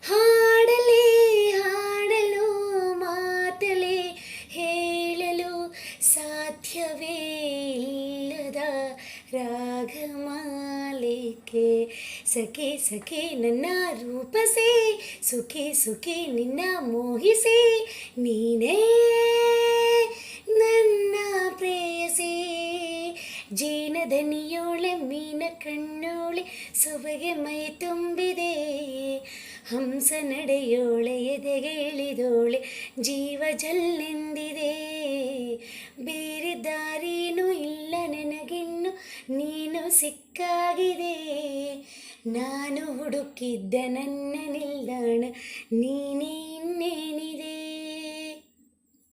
ಹಾಡಲೇ ಹಾಡಲು ಮಾತಲೇ ಹೇಳಲು ಸಾಧ್ಯವೇ ಇಲ್ಲದ ರಾಗಮಾಲಿಕೆ. ಸಖಿ ಸಖಿ ನನ್ನ ರೂಪಸಿ, ಸುಖಿ ಸುಖಿ ನಿನ್ನ ಮೋಹಿಸಿ, ನೀನೇ ನನ್ನ ಪ್ರೇಯಸಿ. ಜೀನದನಿಯೋಳೆ ಮೀನ ಕಣ್ಣೋಳೆ ಸೊಬಗೆ ಮೈ ತುಂಬಿದೆ, ಹಂಸ ನಡೆಯೋಳೆ ಎದೆಗೆ ಇಳಿದೋಳೆ ಜೀವ ಜಲ್ಲೆಂದಿದೆ. ಬೇರೆ ದಾರಿನೂ ಇಲ್ಲ ನನಗಿನ್ನು, ನೀನು ಸಿಕ್ಕಾಗಿದೆ. ನಾನು ಹುಡುಕಿದ್ದ ನನ್ನ ನಿಲ್ದಾಣ ನೀನು